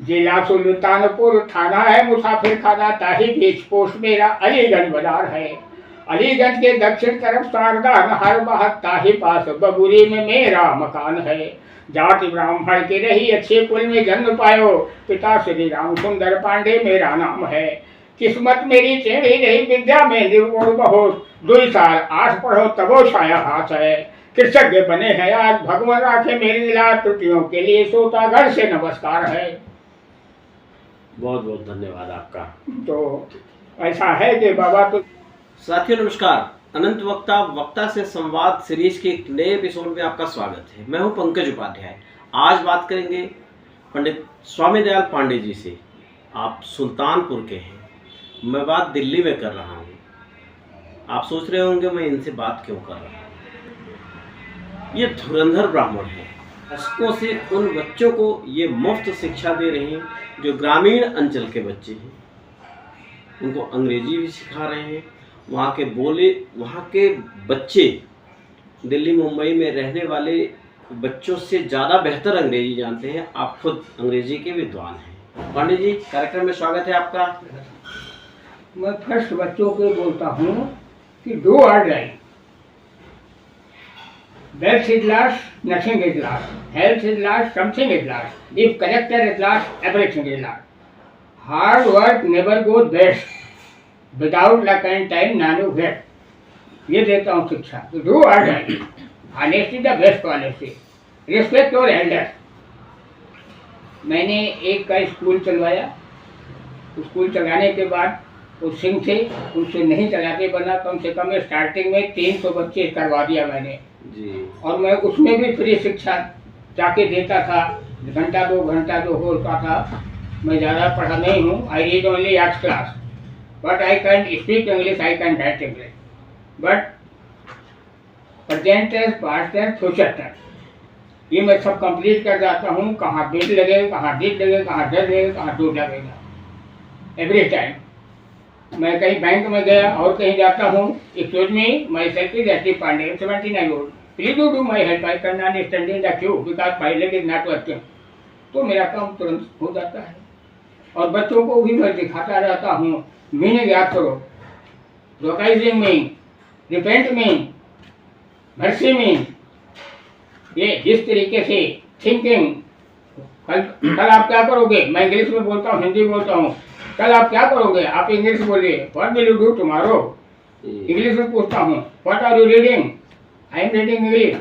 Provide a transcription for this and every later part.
जिला सुल्तानपुर थाना है मुसाफिर खाना, ताही बीच पोस्ट मेरा अलीगंज बाजार है। अलीगंज के दक्षिण तरफ शारदा नहर बहत, ताही पास बबुरी में मेरा मकान है। जाति ब्राह्मण के रही अच्छे कुल में जन्म पायो, पिता श्री राम सुंदर पांडे मेरा नाम है। किस्मत मेरी टेढ़ी रही, विद्या में निर्गुण बहुत, 2 साल 8 पढ़ो तबो छाया हाथ है। कृतज्ञ बने हैं आज भगवान राखे मेरी लाल, त्रुटियों के लिए सोता घर से नमस्कार है। बहुत बहुत धन्यवाद आपका। तो ऐसा है कि बाबा तो साथियों नमस्कार, अनंत वक्ता से संवाद सीरीज के एक नए एपिसोड में आपका स्वागत है। मैं हूं पंकज उपाध्याय। आज बात करेंगे पंडित स्वामी दयाल पांडे जी से। आप सुल्तानपुर के हैं, मैं बात दिल्ली में कर रहा हूं। आप सोच रहे होंगे मैं इनसे बात क्यों कर रहा हूं। ये धुरंधर ब्राह्मण हैं, दशकों से उन बच्चों को ये मुफ्त शिक्षा दे रहे हैं जो ग्रामीण अंचल के बच्चे हैं। उनको अंग्रेजी भी सिखा रहे हैं। वहाँ के बच्चे दिल्ली मुंबई में रहने वाले बच्चों से ज़्यादा बेहतर अंग्रेजी जानते हैं। आप खुद अंग्रेजी के विद्वान हैं। पांडे जी, कार्यक्रम में स्वागत है आपका। मैं फर्स्ट बच्चों को बोलता हूँ कि डू और die, wealth is lost, nothing is lost. Health is lost, something is lost. If character is lost, everything is lost. Hard work never goes best. Without luck and time, none of it. ये देता हूँ शिक्षा। Do or die. Honesty is the best policy. Respect your elders. मैंने एक का school चलवाया। School चलाने के बाद उस सिंह से उनसे नहीं चलाते बना, कम से कम स्टार्टिंग में 300 बच्चे करवा दिया मैंने जी। और मैं उसमें भी फ्री शिक्षा जाके देता था। घंटा 2 घंटा जो होता था। मैं ज़्यादा पढ़ा नहीं हूँ। I read only 8th class, but I can speak English, I can write English, but present tense, past tense, future tense ये मैं सब कंप्लीट कर जाता हूँ। कहाँ बिट लगेगा, कहाँ डिड लगेगा, कहाँ डर लगेगा, कहाँ डू लगेगा, एवरी टाइम। मैं कहीं बैंक में गया और कहीं जाता हूँ, excuse me, my self is AT Pandey, 79 old, please do my help, I can not standing the queue because my leg is not working. तो मेरा काम तुरंत हो जाता है। और बच्चों को भी मैं दिखाता रहता हूँ, मीनिंग याद करो, recognising meaning, repent meaning, mercy meaning. ये जिस तरीके से थिंकिंग, कल आप क्या करोगे, मैं इंग्लिश में बोलता हूँ, हिंदी बोलता हूँ, कल आप क्या करोगे, आप इंग्लिश बोलिए, what will you do tomorrow, English में पूछता हूँ, what are you reading, I am reading English.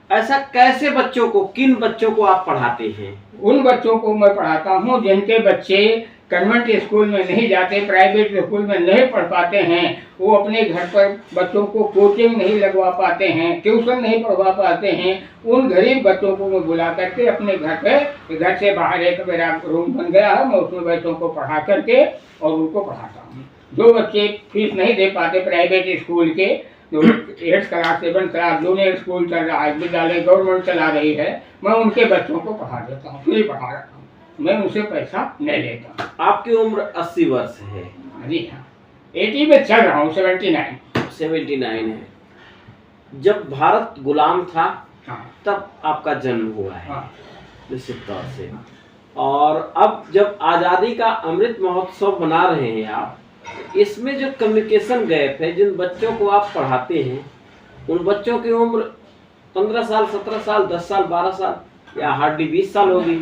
ऐसा कैसे बच्चों को, किन बच्चों को आप पढ़ाते हैं? उन बच्चों को मैं पढ़ाता हूँ जिनके बच्चे कन्वेंट स्कूल में नहीं जाते, प्राइवेट स्कूल में नहीं पढ़ पाते हैं। वो अपने घर पर बच्चों को कोचिंग नहीं लगवा पाते हैं, ट्यूशन नहीं पढ़वा पाते हैं। उन गरीब बच्चों को मैं बुला करके अपने घर से बाहर एक मेरा रूम बन गया है, मैं उसमें बच्चों को पढ़ा करके और उनको पढ़ाता हूँ। जो बच्चे फीस नहीं दे पाते प्राइवेट स्कूल के, जो 8th class 7th class junior school चल रहा है, विद्यालय गवर्नमेंट चला रही है, मैं उनके बच्चों को पढ़ा देता हूँ, फ्री पढ़ा रहा हूँ। मैं उनसे पैसा नहीं लेता हूँ। आपकी उम्र 80 वर्ष है? जी हाँ, 80 में चल रहा हूँ, 79 है। जब भारत गुलाम था, हाँ, तब आपका जन्म हुआ है, हाँ, निश्चित तौर से। और अब जब आज़ादी का अमृत महोत्सव मना रहे हैं आप, इसमें जो कम्युनिकेशन गैप है, जिन बच्चों को आप पढ़ाते हैं, उन बच्चों की उम्र 15 साल, 17 साल, 10 साल, 12 साल या हार्डली 20 साल होगी।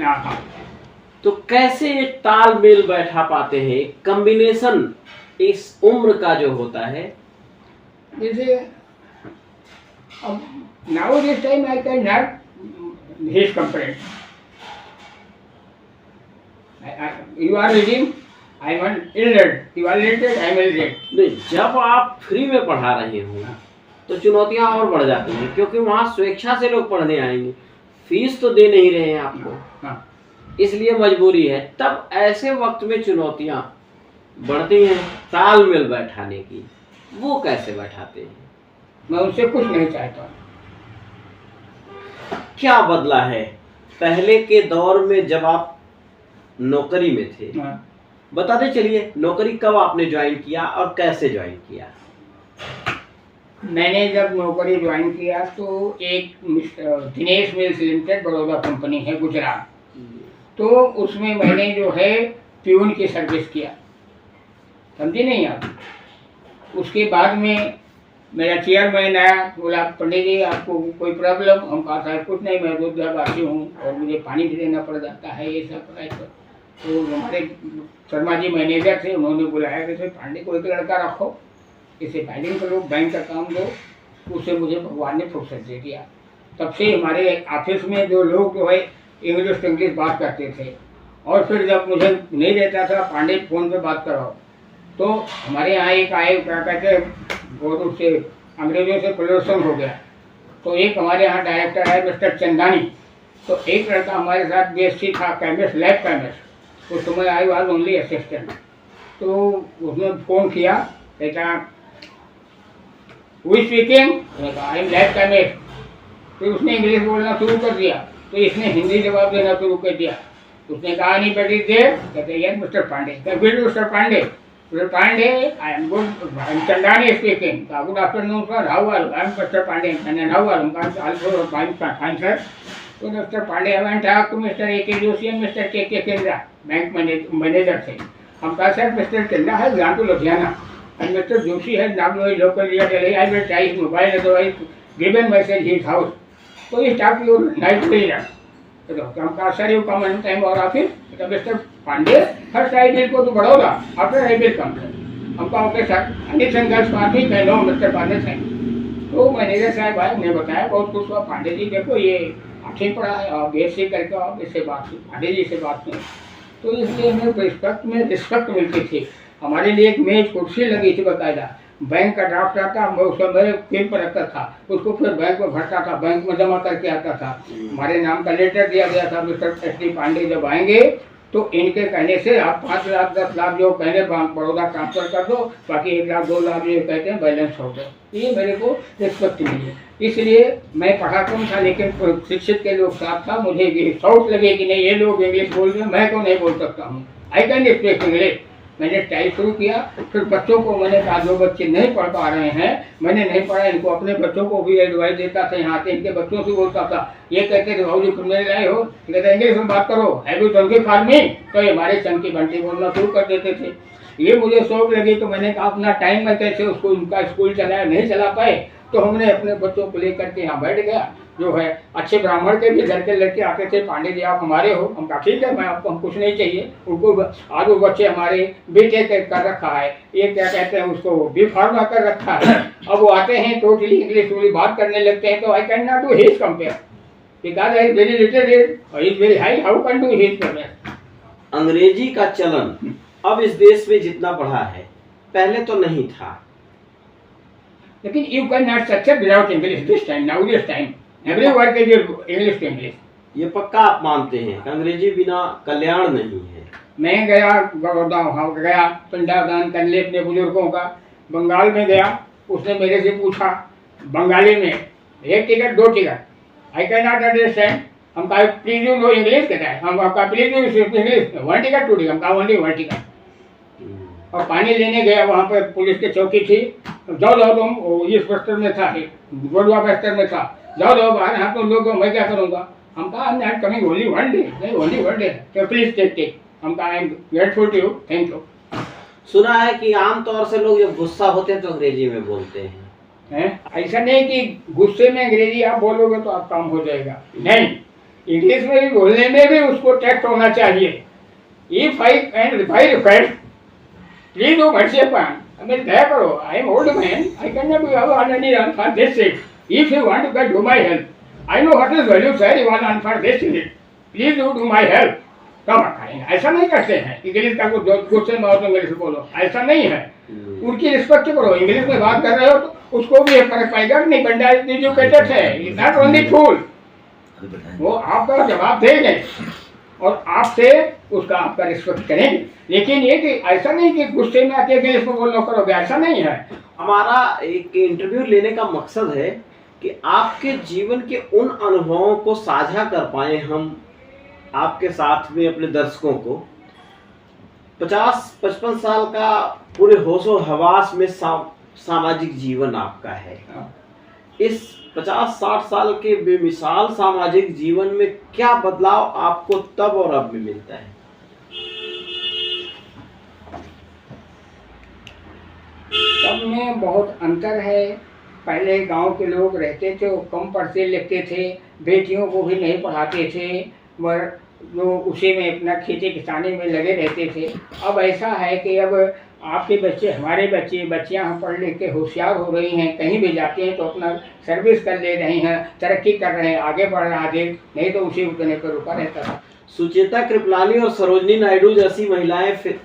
तो कैसे ये तालमेल बैठा पाते हैं, कॉम्बिनेशन इस उम्र का जो होता है? जैसे अब now this time I can not his complaint, you are reading, I am illiterate, you are related, I am illiterate. नहीं, जब आप फ्री में पढ़ा रहे हो तो चुनौतियां और बढ़ जाती हैं, क्योंकि वहाँ स्वेच्छा से लोग पढ़ने आएंगे, फीस तो दे नहीं रहे हैं आपको, इसलिए मजबूरी है। तब ऐसे वक्त में चुनौतियां बढ़ती हैं तालमेल बैठाने की, वो कैसे बैठाते हैं? मैं उनसे कुछ नहीं चाहता। क्या बदला है पहले के दौर में जब आप नौकरी में थे? बताते चलिए, नौकरी कब आपने ज्वाइन किया और कैसे ज्वाइन किया? मैंने जब नौकरी ज्वाइन किया तो एक Dinesh mills limited Baroda company है गुजरात, तो उसमें मैंने जो है प्यून की सर्विस किया, समझी नहीं आप। उसके बाद में मेरा चेयरमैन आया, बोला पंडित जी आपको कोई प्रॉब्लम? हम कहा साहब कुछ नहीं, मैं दूधवासी हूँ और मुझे पानी भी देना पड़ जाता है, ये सब है। तो हमारे शर्मा जी मैनेजर थे, उन्होंने बुलाया कि पांडे को एक लड़का रखो, इसे फाइलिंग करो, बैंक का काम दो। उससे मुझे भगवान ने फुर्सत दे दिया। तब से हमारे ऑफिस में जो लोग जो है इंग्लिश बात करते थे। और फिर जब मुझे नहीं रहता था पांडे फ़ोन पे बात कराओ, तो हमारे यहाँ एक आए, क्या कहते हैं, से अंग्रेजों से प्रदर्शन हो गया। तो एक हमारे यहाँ डायरेक्टर है मिस्टर चंदानी, तो एक लड़का हमारे साथ बीएससी था, केमिस्ट, लैब केमिस्ट, उस समय आई वाज ओनली असिस्टेंट। तो उसने फ़ोन किया, कहता who is speaking, I am lab chemist. फिर उसने इंग्लिश बोलना शुरू कर दिया, तो इसने हिंदी जवाब देना शुरू कर दिया। उसने कहा नहीं बेटी देर, कहते yes mister Pandey. Good mister Pandey, mister Pandey I am good, I am Chandani speaking. Good afternoon sir, how are you? I am mister Pandey and how are you? Also fine sir. तो mister Pandey I went to mister A K. Joshi and mister K Kendra, bank manager थे। हम कहा sir mister Kendra है gone to Ludhiana and Mr. Joshi has now no local area Delhi. I will try his mobile, otherwise given message his house. So he start your night prayer. तो हम कहा sir you come any time और office? तो mister Pandey first I will go to Baroda, after I will come. हम कहा okay sir, any single party मैं know mister Pandey से। तो मैनेजर साहब आए, उन्हें बताया, बहुत खुश हुआ। पांडे जी देखो ये अच्छी पढ़ा है और बीएससी करके आप इससे बात की, पांडे जी से बात की। तो इसलिए हमें रिस्पेक्ट मिलती थी। हमारे लिए एक मेज कुर्सी लगी थी बाकायदा। बैंक का ड्राफ्ट आता, मैं उसका मेरे पेन पर रखता था, उसको फिर बैंक में भरता था, बैंक में जमा करके आता था। हमारे नाम का लेटर दिया गया था, मिस्टर एस.डी. पांडे जब आएंगे तो इनके कहने से आप 5 लाख 10 लाख जो कहने बड़ौदा ट्रांसफर कर दो, बाकी 1 लाख 2 लाख जो कहते हैं बैलेंस हो गए। ये मेरे को रिस्पेक्ट मिली। इसलिए मैं पढ़ा कम था, लेकिन शिक्षित के लोग साथ था। मुझे ये शौक लगे कि नहीं ये लोग इंग्लिश बोल रहे हैं, मैं क्यों नहीं बोल सकता हूँ, आई कैन स्पीक इंग्लिश। मैंने ट्राई शुरू किया। फिर बच्चों को मैंने कहा जो बच्चे नहीं पढ़ पा रहे हैं, मैंने नहीं पढ़ा, इनको अपने बच्चों को भी एडवाइस देता था। यहाँ से इनके बच्चों से बोलता था, ये कहते थे भाऊ जी तुम मेरे लाए हो, कहते इंग्लिश में बात करो, हैव यू चंकी फार्मिंग, तो ये हमारे चंकी बंटी बोलना शुरू कर देते थे। ये मुझे शौक लगी, तो मैंने कहा अपना टाइम में कैसे उसको उनका स्कूल चलाया, नहीं चला पाए, तो हमने अपने बच्चों को लेकर के यहाँ बैठ गया। जो है अच्छे ब्राह्मण के भी घर के लड़के आते थे, पांडे जी आप हमारे हो। हम कहा ठीक है, मैं आपको, हम कुछ नहीं चाहिए उनको। आज वो बच्चे हमारे बीटेक कर रखा है, ये क्या कहते हैं उसको, बी फार्मा कर रखा है। अब वो आते हैं टोटली इंग्लिश वाली बात करने लगते हैं, तो I can not do his compare because I very little और is very high, how can do his compare. अंग्रेजी का चलन अब इस देश में जितना बढ़ा है पहले तो नहीं था, लेकिन you can not success without English this time, now this time every work is English to English. ये पक्का आप मानते हैं कि अंग्रेजी बिना कल्याण नहीं है? मैं गया बड़ौदा, वहाँ गया पिंडादान करने अपने बुजुर्गों का। बंगाल में गया, उसने मेरे से पूछा बंगाली में, 1 ticket 2 ticket, I can not understand. हम कहा प्लीज यू नो इंग्लिश, कहता है हम आपका please you English, 1 ticket 2 ticket, हम कहा ओनली 1 टिकट। और पानी लेने गया, वहाँ पर पुलिस की चौकी थी, जाओ तुम, इस बस्तर में था, गोलवा बस्तर में था, जाओ बाहर, हाँ तुम लोग, मैं क्या करूँगा। हम कहा I am not coming only 1 day, नहीं ओनली 1 डे, तो प्लीज टेक। हम कहा I am grateful to you, thank you. सुना है कि आमतौर से लोग जब गुस्सा होते हैं तो अंग्रेजी में बोलते हैं। ऐसा नहीं कि गुस्से में अंग्रेजी आप बोलोगे तो आप काम हो जाएगा, नहीं, इंग्लिश में भी बोलने में भी उसको टैक्ट होना चाहिए। If I request please do mercy upon, हमें दया करो, I am old man, I can not do ordinary run for this it, if you want to get do my help, I know what is value sir, you want run for this it, please do my help. ऐसा नहीं करते हैं, English का गुस्से में तो English बोलो, ऐसा नहीं है। उनकी रिस्पेक्ट करो, इंग्लिश में बात कर रहे हो तो उसको भी फर्क पाएगा। नहीं बंडा एजुकेटेड है, नॉट ओनली फूल, वो आपका जवाब देंगे और आपसे उसका आपका रिस्पेक्ट करेंगे। लेकिन ये कि ऐसा नहीं कि गुस्से में आके इंग्लिश में बोलना करोगे, ऐसा नहीं है। हमारा एक इंटरव्यू लेने का मकसद है कि आपके जीवन के उन अनुभवों को साझा कर पाए हम आपके साथ में अपने दर्शकों को। 50-55 साल का पूरे होशो हवास में सामाजिक जीवन आपका है, इस 50-60 साल के बेमिसाल सामाजिक जीवन में क्या बदलाव आपको तब और अब में मिलता है? सब में बहुत अंतर है। पहले गांव के लोग रहते थे, वो कम पढ़ते लिखते थे, बेटियों को भी नहीं पढ़ाते थे, वह जो उसी में अपना खेती किसानी में लगे रहते थे। अब ऐसा है कि अब आपके बच्चे, हमारे बच्चे, बच्चियां हम पढ़ लिख के होशियार हो रही हैं, कहीं भी जाते हैं तो अपना सर्विस कर ले रही हैं, तरक्की कर रहे हैं, आगे बढ़ रहा है। नहीं तो उसी उतने पर रुका रहता था। सुचेता कृपलानी और सरोजनी नायडू जैसी महिलाएं, फिर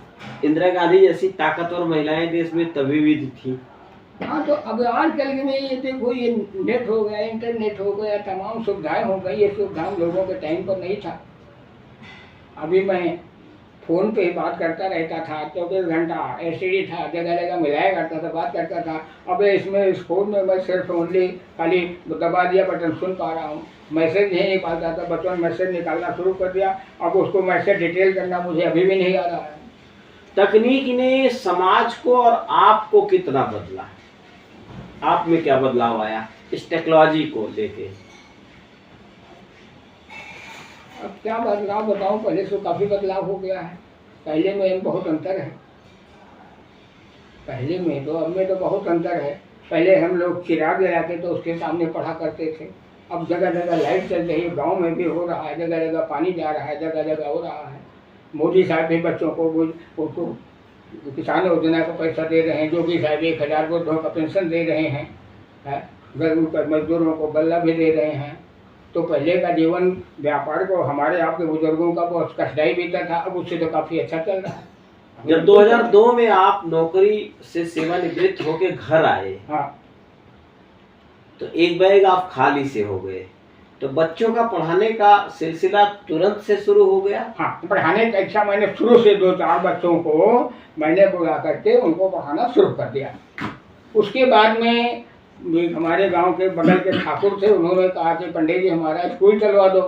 इंदिरा गांधी जैसी ताकतवर महिलाएं देश में तभी भी थी। हाँ, तो अब आजकल के में ये देखो, ये नेट हो गया, इंटरनेट हो गया, तमाम सुविधाएं हो गई। ये सुविधाएं लोगों के टाइम पर नहीं था। अभी मैं फ़ोन पे ही बात करता रहता था 24 घंटा, एसटीडी था, जगह जगह मिलाया करता था, बात करता था। अब इसमें इस फ़ोन में मैं सिर्फ ओनली खाली दबा दिया बटन, सुन पा रहा हूँ। मैसेज नहीं निकालता था, बच्चों ने मैसेज निकालना शुरू कर दिया। अब उसको मैसेज डिटेल करना मुझे अभी भी नहीं आ रहा है। तकनीक ने समाज को और आपको कितना बदला? आप में क्या बदलाव आया इस टेक्नोलॉजी को लेके? अब क्या बदलाव बताऊं, पहले से काफ़ी बदलाव हो गया है। पहले में बहुत अंतर है, पहले में तो अब में तो बहुत अंतर है। पहले हम लोग चिराग जलाते तो उसके सामने पढ़ा करते थे। अब जगह जगह लाइट चल रही है, गांव में भी हो रहा है, जगह जगह पानी जा रहा है, जगह जगह हो रहा है। मोदी साहब भी बच्चों को उनको किसान योजना का पैसा दे रहे हैं, जोगी साहब 1000 वृद्धों का पेंशन दे रहे हैं, गरीब मजदूरों को गल्ला भी दे रहे हैं। तो पहले का जीवन व्यापार को हमारे आपके बुजुर्गों का बहुत कष्टाई बीता था, अब उससे तो काफ़ी अच्छा चल रहा है। जब 2002 में आप नौकरी से सेवानिवृत्त होके घर आए, हाँ, तो एक बैग आप खाली से हो गए, तो बच्चों का पढ़ाने का सिलसिला तुरंत से शुरू हो गया? हाँ, पढ़ाने का इच्छा मैंने शुरू से 2-4 बच्चों को मैंने बुला करके उनको पढ़ाना शुरू कर दिया। उसके बाद में हमारे गांव के बगल के ठाकुर थे, उन्होंने कहा कि पंडित जी हमारा स्कूल चलवा दो।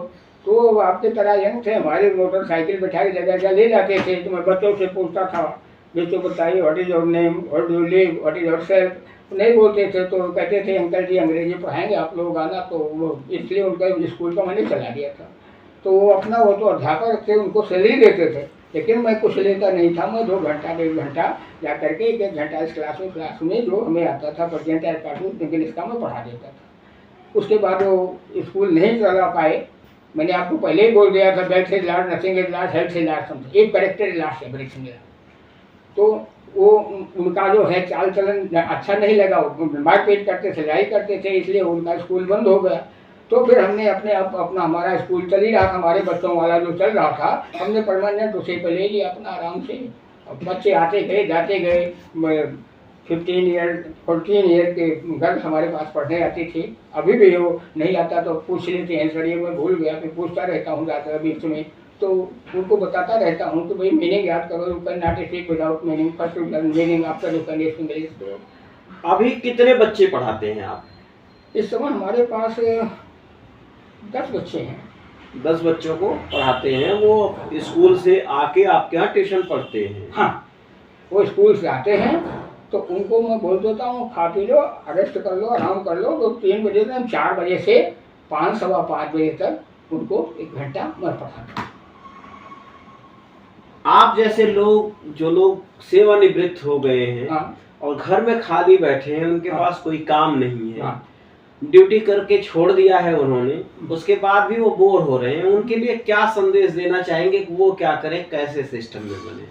तो आपकी तरह यंग थे, हमारी मोटरसाइकिल बैठा के जगह जगह ले जाते थे। तो मैं बच्चों से पूछता था, बच्चों बताइए what is your name, what do you live, what is your self. नहीं बोलते थे तो कहते थे अंकल जी अंग्रेजी पढ़ाएंगे आप लोग आना। तो वो इसलिए उनका स्कूल का मैंने चला दिया था। तो वो अपना, वो तो अध्यापक थे, उनको सैलरी देते थे, लेकिन मैं कुछ लेता नहीं था। मैं 2 घंटा 1.5 घंटा जा करके 1 घंटा इस क्लास में जो हमें आता था प्रेजेंट एज कार्टून इंग्लिश का मैं पढ़ा देता था। उसके बाद वो स्कूल नहीं चला पाए। मैंने आपको पहले ही बोल दिया था, belt is large, nothing is large, health is large, समझ एक character is large, everything is large. तो वो उनका जो है चाल चलन अच्छा नहीं लगा, मारपीट करते थे, लड़ाई करते थे, इसलिए उनका स्कूल बंद हो गया। तो फिर हमने अपना हमारा स्कूल चल ही रहा था, हमारे बच्चों वाला जो चल रहा था, हमने परमानेंट उसे पे ले लिया अपना आराम से। अब बच्चे आते गए जाते गए। 14 ईयर के गर्ल्स हमारे पास पढ़ने आती थी। अभी भी वो नहीं आता तो पूछ लेते हैं, सर ये मैं भूल गया, फिर पूछता रहता हूँ जाकर बीच में। तो उनको बताता रहता हूँ कि भाई मीनिंग याद करो, you can not speak without meaning, first you learn meaning after you can speak English. अभी कितने बच्चे पढ़ाते हैं आप? इस समय हमारे पास 10 बच्चे हैं। 10 बच्चों को पढ़ाते हैं। वो स्कूल से आके आपके यहाँ ट्यूशन पढ़ते हैं? हाँ, वो स्कूल से आते हैं तो उनको मैं बोल देता हूँ खा पी लो, रेस्ट कर लो, आराम कर लो। तो 3 बजे से 4 बजे से 5 सवा 5 बजे तक उनको 1 घंटा मैं पढ़ाता हूँ। आप जैसे लोग, जो लोग सेवानिवृत्त हो गए हैं, हाँ, और घर में खाली बैठे हैं, उनके हाँ, पास कोई काम नहीं है, हाँ, ड्यूटी करके छोड़ दिया है उन्होंने, उसके बाद भी वो बोर हो रहे हैं, उनके लिए क्या संदेश देना चाहेंगे कि वो क्या करें, कैसे सिस्टम में बने?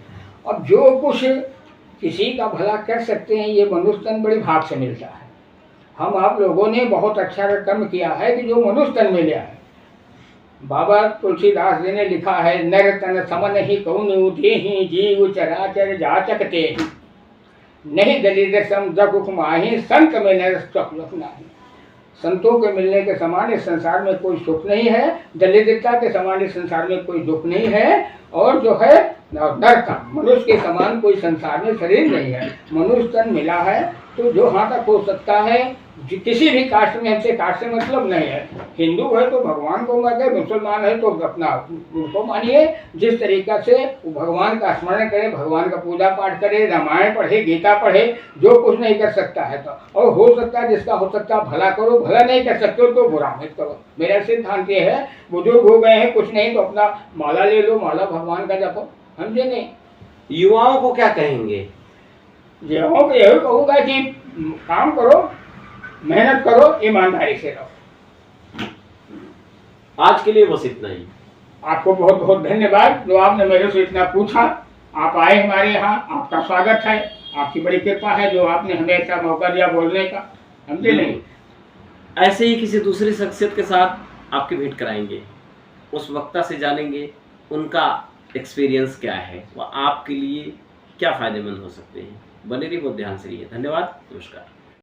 अब जो कुछ किसी का भला कर सकते हैं, ये मनुष्य तन बड़े भाग से मिलता है। हम आप लोगों ने बहुत अच्छा कर्म किया है कि जो मनुष्य तन मिला है। बाबा तुलसीदास जी ने लिखा है, नर तन समन ही कौन देहि, जीव चराचर जाचकते नहीं दलित सम जग माही, संत में नर सुख नहीं। संतों के मिलने के समान इस संसार में कोई सुख नहीं है, दलितता के समान इस संसार में कोई दुख नहीं है। और जो है नर का, मनुष्य के समान कोई संसार में शरीर नहीं है। मनुष्य तन मिला है तो जो हाँ तक हो सकता है, किसी भी कास्ट में, हमसे कास्ट से मतलब नहीं है। हिंदू है तो भगवान को माने, मुसलमान है तो अपना उनको मानिए। जिस तरीका से वो भगवान का स्मरण करे, भगवान का पूजा पाठ करे, रामायण पढ़े, गीता पढ़े, जो कुछ नहीं कर सकता है तो, और हो सकता है जिसका हो सकता है भला करो, भला नहीं कर सकते हो तो बुरा मत करो। मेरा सिद्धांत ये है, बुजुर्ग हो गए हैं कुछ नहीं तो अपना माला ले लो, माला भगवान का जपो, समझे नहीं। युवाओं को क्या कहेंगे? युवाओं को यही कहूँगा कि काम करो, मेहनत करो, ईमानदारी से रहो। आज के लिए बस इतना ही। आपको बहुत बहुत धन्यवाद जो आपने मेरे से इतना पूछा। आप आए हमारे यहाँ, आपका स्वागत है, आपकी बड़ी कृपा है जो आपने हमें ऐसा मौका दिया बोलने का, समझे नहीं। ऐसे ही किसी दूसरी शख्सियत के साथ आपकी भेंट कराएंगे, उस वक्ता से जानेंगे उनका एक्सपीरियंस क्या है, वह आपके लिए क्या फ़ायदेमंद हो सकते हैं। बने रहिए, बहुत ध्यान से रहिए। धन्यवाद, नमस्कार।